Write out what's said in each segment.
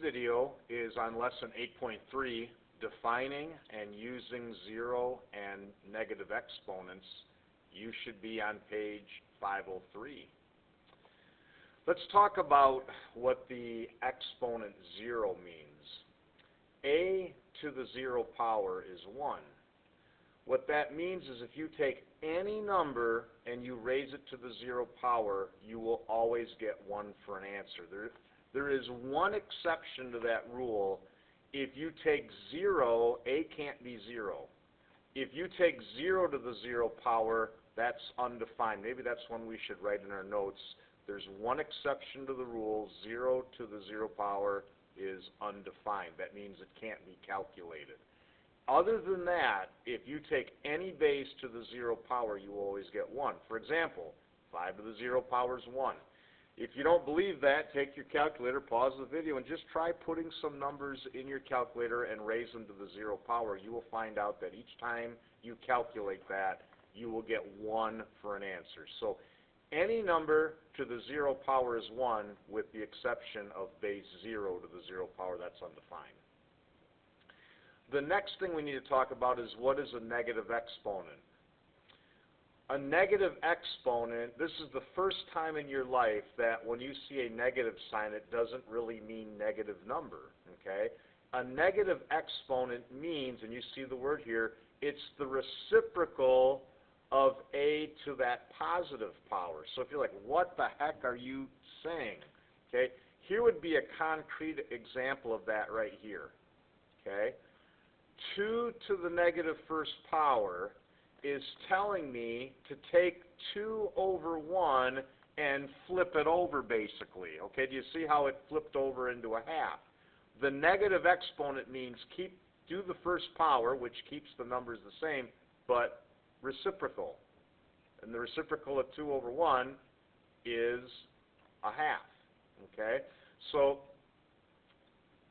video is on lesson 8.3, defining and using zero and negative exponents. You should be on page 503. Let's talk about what the exponent 0 means. A to the 0 power is 1. What that means is if you take any number and you raise it to the 0 power, you will always get 1 for an answer. There is one exception to that rule. If you take 0, A can't be 0. If you take 0 to the 0 power, that's undefined. Maybe that's one we should write in our notes. There's one exception to the rule. 0 to the 0 power is undefined. That means it can't be calculated. Other than that, if you take any base to the 0 power, you will always get 1. For example, 5 to the 0 power is 1. If you don't believe that, take your calculator, pause the video, and just try putting some numbers in your calculator and raise them to the 0 power. You will find out that each time you calculate that, you will get 1 for an answer. So any number to the 0 power is 1, with the exception of base 0 to the 0 power. That's undefined. The next thing we need to talk about is what is a negative exponent. A negative exponent, this is the first time in your life that when you see a negative sign, it doesn't really mean negative number, okay? A negative exponent means, and you see the word here, it's the reciprocal of A to that positive power. So if you're like, what the heck are you saying? Okay, here would be a concrete example of that right here, okay? 2 to the negative first power is telling me to take 2 over 1 and flip it over, basically. Okay, do you see how it flipped over into a half? The negative exponent means do the first power, which keeps the numbers the same, but reciprocal. And the reciprocal of 2 over 1 is a half. Okay, so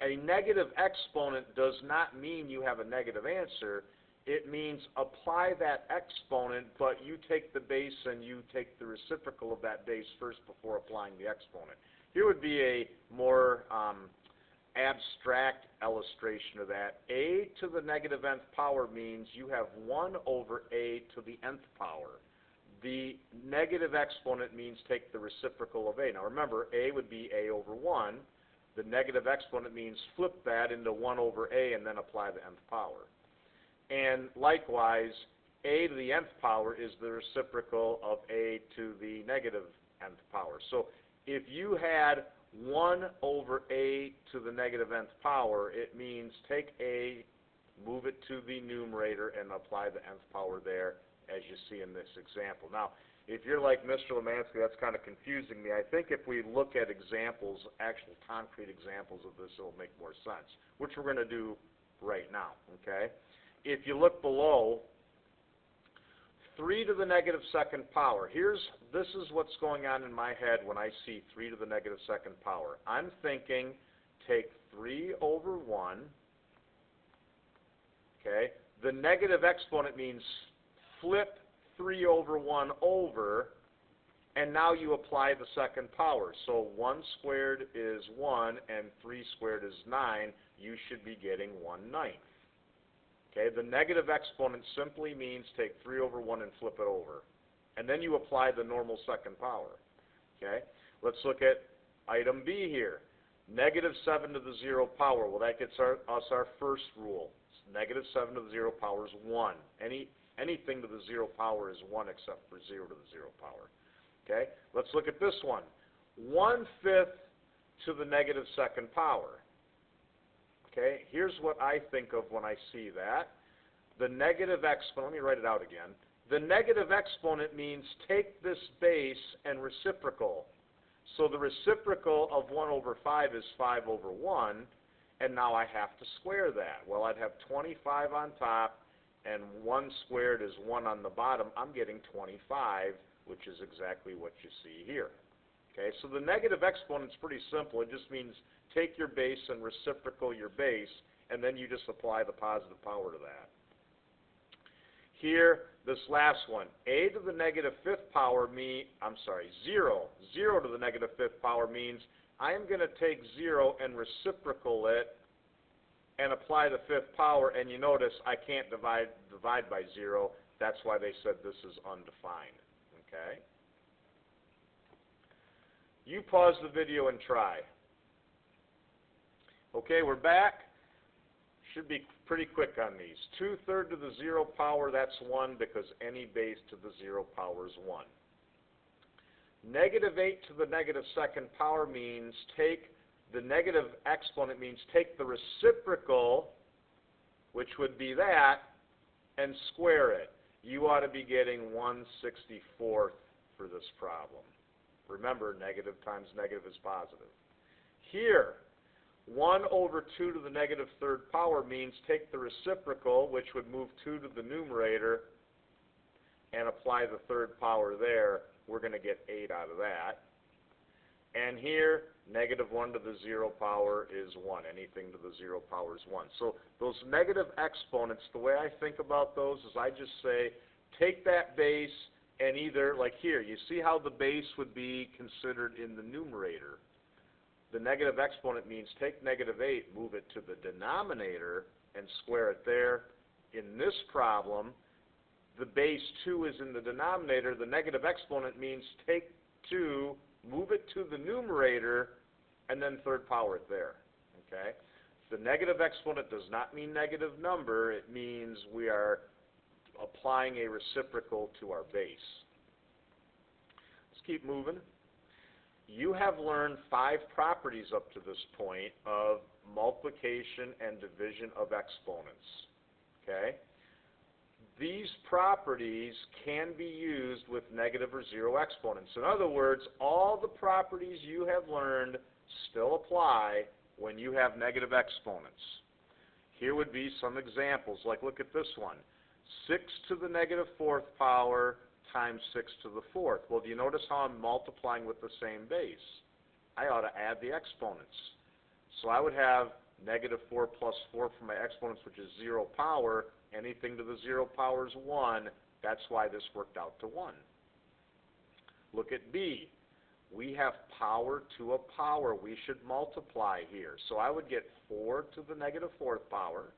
a negative exponent does not mean you have a negative answer. It means apply that exponent, but you take the base and you take the reciprocal of that base first before applying the exponent. Here would be a more abstract illustration of that. A to the negative nth power means you have 1 over A to the nth power. The negative exponent means take the reciprocal of A. Now remember, A would be A over 1. The negative exponent means flip that into 1 over A and then apply the nth power. And likewise, A to the nth power is the reciprocal of A to the negative nth power. So if you had 1 over A to the negative nth power, it means take A, move it to the numerator, and apply the nth power there, as you see in this example. Now, if you're like Mr. Lemansky, that's kind of confusing me. I think if we look at examples, actual concrete examples of this, it'll make more sense, which we're going to do right now, okay? If you look below, 3 to the negative second power. This is what's going on in my head when I see 3 to the negative second power. I'm thinking take 3 over 1, okay? The negative exponent means flip 3 over 1 over, and now you apply the second power. So 1 squared is 1, and 3 squared is 9. You should be getting 1/9. Okay, the negative exponent simply means take 3 over 1 and flip it over. And then you apply the normal second power. Okay, let's look at item B here. Negative 7 to the 0 power. Well, that gets us our first rule. Negative 7 to the 0 power is 1. Anything to the 0 power is 1 except for 0 to the 0 power. Okay, let's look at this one. 1/5 to the negative second power. Okay, here's what I think of when I see that. The negative exponent, let me write it out again. The negative exponent means take this base and reciprocal. So the reciprocal of 1 over 5 is 5 over 1, and now I have to square that. Well, I'd have 25 on top, and 1 squared is 1 on the bottom. I'm getting 25, which is exactly what you see here. Okay, so the negative exponent is pretty simple. It just means take your base and reciprocal your base, and then you just apply the positive power to that. Here, this last one, A to the negative 5th power 0 to the negative 5th power means I am going to take 0 and reciprocal it and apply the fifth power, and you notice I can't divide by 0. That's why they said this is undefined. Okay? You pause the video and try. Okay, we're back. Should be pretty quick on these. 2/3 to the 0 power, that's 1 because any base to the 0 power is 1. -8 to the -2nd power means take the negative exponent, means take the reciprocal, which would be that, and square it. You ought to be getting 1/64 for this problem. Remember, negative times negative is positive. Here, 1/2 to the -3rd power means take the reciprocal, which would move 2 to the numerator, and apply the third power there. We're going to get 8 out of that. And here, -1 to the 0 power is 1. Anything to the 0 power is 1. So those negative exponents, the way I think about those is I just say, take that base and either, like here, you see how the base would be considered in the numerator. The negative exponent means take -8, move it to the denominator, and square it there. In this problem, the base 2 is in the denominator. The negative exponent means take 2, move it to the numerator, and then third power it there. Okay? The negative exponent does not mean negative number. It means we are applying a reciprocal to our base. Let's keep moving. You have learned 5 properties up to this point of multiplication and division of exponents. Okay? These properties can be used with negative or 0 exponents. In other words, all the properties you have learned still apply when you have negative exponents. Here would be some examples, like look at this one. 6 to the -4th power times 6 to the 4th. Well, do you notice how I'm multiplying with the same base? I ought to add the exponents. So I would have -4 plus 4 for my exponents, which is 0 power. Anything to the 0 power is 1. That's why this worked out to 1. Look at B. We have power to a power. We should multiply here. So I would get 4 to the -4th power.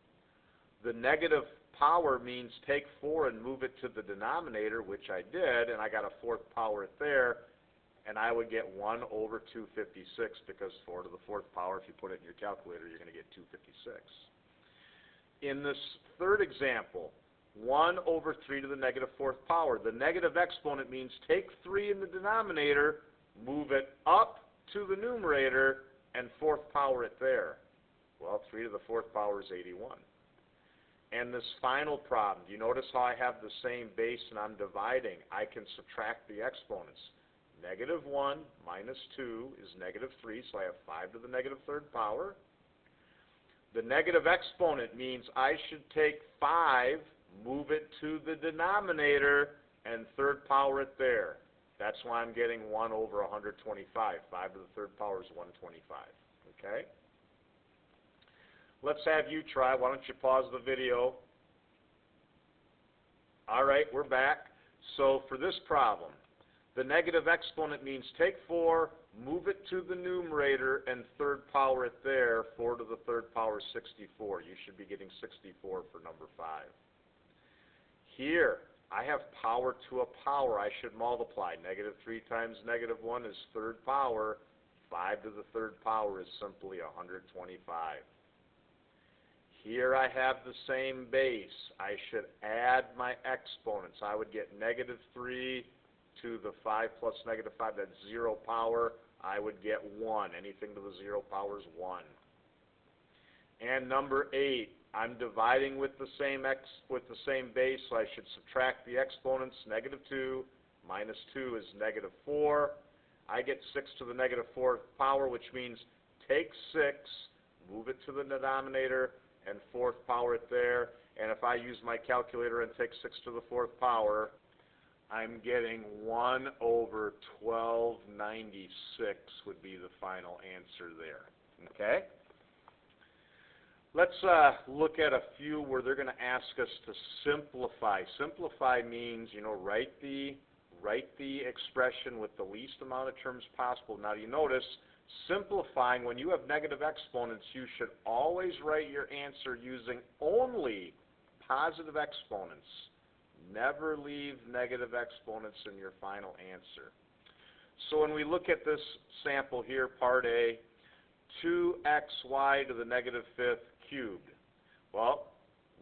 The negative power means take 4 and move it to the denominator, which I did, and I got a 4th power there, and I would get 1/256 because 4 to the 4th power, if you put it in your calculator, you're going to get 256. In this third example, 1/3 to the -4th power. The negative exponent means take 3 in the denominator, move it up to the numerator, and 4th power it there. Well, 3 to the 4th power is 81. And this final problem, do you notice how I have the same base and I'm dividing? I can subtract the exponents. -1 minus 2 is -3, so I have 5 to the -3rd power. The negative exponent means I should take 5, move it to the denominator, and third power it there. That's why I'm getting 1/125. 5 to the 3rd power is 125. Okay? Let's have you try. Why don't you pause the video? All right, we're back. So for this problem, the negative exponent means take 4, move it to the numerator, and third power it there. 4 to the 3rd power is 64. You should be getting 64 for number 5. Here, I have power to a power. I should multiply. -3 times -1 is third power. 5 to the 3rd power is simply 125. Here I have the same base. I should add my exponents. I would get -3 to the 5 plus -5, that's 0 power. I would get 1. Anything to the 0 power is 1. And number 8, I'm dividing with the same base, so I should subtract the exponents. -2 minus 2 is -4. I get 6 to the -4th power, which means take 6, move it to the denominator, and 4th power it there. And if I use my calculator and take 6 to the 4th power, I'm getting 1/1296 would be the final answer there. Okay? Let's look at a few where they're going to ask us to simplify. Simplify means, write the expression with the least amount of terms possible. Now, you notice Simplifying, when you have negative exponents, you should always write your answer using only positive exponents. Never leave negative exponents in your final answer. So when we look at this sample here, part A, 2xy to the negative fifth cubed. Well,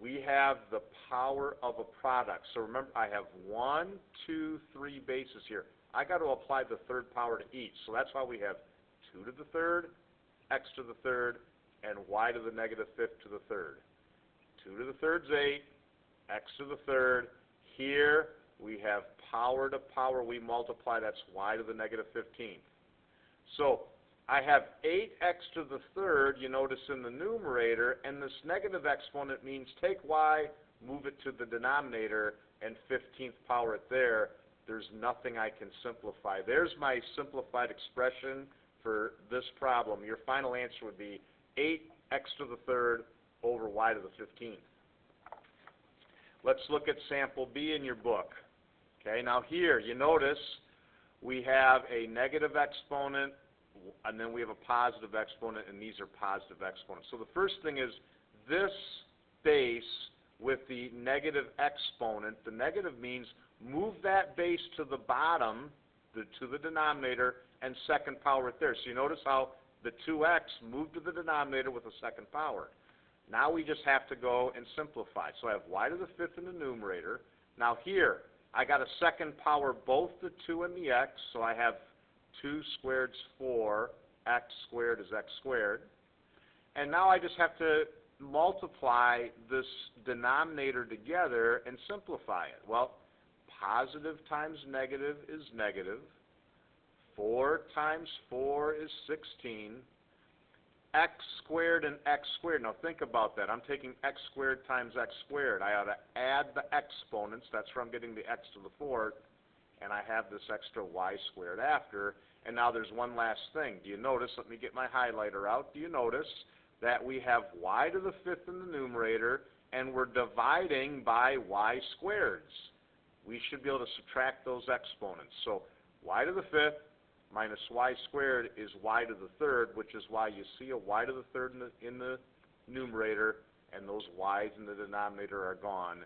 we have the power of a product. So remember, I have 1, 2, 3 bases here. I got to apply the third power to each. So that's why we have 2 to the third, x to the third, and y to the negative fifth to the third. 2 to the third is 8, x to the third. Here we have power to power. We multiply. That's y to the negative 15th. So I have 8x to the third, you notice in the numerator, and this negative exponent means take y, move it to the denominator, and 15th power it there. There's nothing I can simplify. There's my simplified expression for this problem. Your final answer would be 8x to the third over y to the 15th. Let's look at sample B in your book. Okay, now here you notice we have a negative exponent, and then we have a positive exponent, and these are positive exponents. So the first thing is this base with the negative exponent. The negative means move that base to the bottom, to the denominator, and second power it there. So you notice how the 2x moved to the denominator with a second power. Now we just have to go and simplify. So I have y to the fifth in the numerator. Now here, I got a second power, both the 2 and the x, so I have 2 squared is 4, x squared is x squared. And now I just have to multiply this denominator together and simplify it. Well, positive times negative is negative. 4 times 4 is 16. X squared and x squared. Now think about that. I'm taking x squared times x squared. I ought to add the exponents. That's where I'm getting the x to the fourth. And I have this extra y squared after. And now there's one last thing. Do you notice? Let me get my highlighter out. Do you notice that we have y to the fifth in the numerator, and we're dividing by y squareds? We should be able to subtract those exponents. So y to the fifth minus y squared is y to the third, which is why you see a y to the third in the numerator, and those y's in the denominator are gone.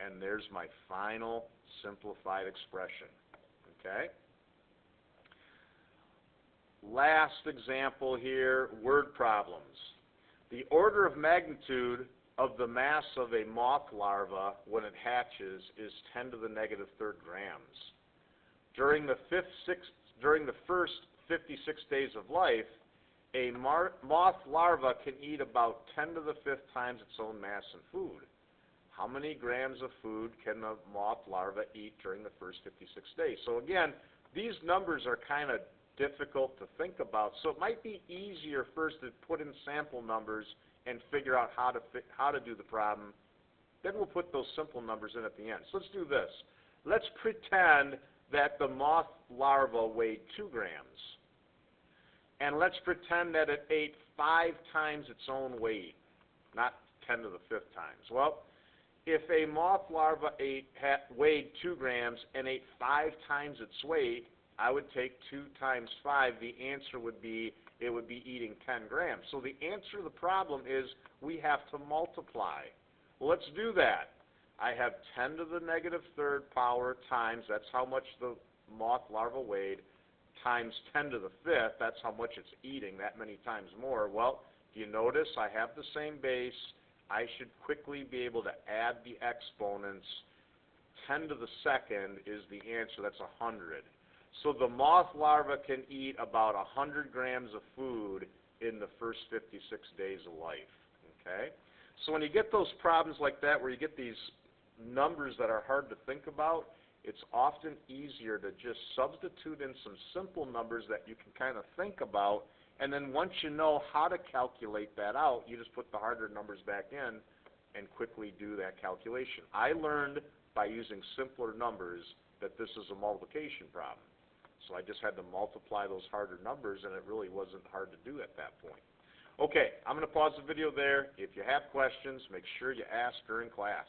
And there's my final simplified expression. Okay? Last example here, word problems. The order of magnitude of the mass of a moth larva when it hatches is 10 to the negative third grams. During the first 56 days of life, a moth larva can eat about 10 to the fifth times its own mass in food. How many grams of food can the moth larva eat during the first 56 days? So again, these numbers are kind of difficult to think about, so it might be easier first to put in sample numbers and figure out how to do the problem. Then we'll put those simple numbers in at the end. So let's do this. Let's pretend that the moth larva weighed 2 grams. And let's pretend that it ate 5 times its own weight, not 10 to the fifth times. Well, if a moth larva weighed 2 grams and ate 5 times its weight, I would take 2 times 5. The answer would be, it would be eating 10 grams. So the answer to the problem is we have to multiply. Well, let's do that. I have 10 to the negative third power times, that's how much the moth larva weighed, times 10 to the fifth, that's how much it's eating, that many times more. Well, do you notice I have the same base? I should quickly be able to add the exponents. 10 to the second is the answer, that's 100. So the moth larva can eat about 100 grams of food in the first 56 days of life. Okay? So when you get those problems like that where you get these numbers that are hard to think about, it's often easier to just substitute in some simple numbers that you can kind of think about, and then once you know how to calculate that out, you just put the harder numbers back in and quickly do that calculation. I learned by using simpler numbers that this is a multiplication problem. So I just had to multiply those harder numbers, and it really wasn't hard to do at that point. Okay, I'm going to pause the video there. If you have questions, make sure you ask during class.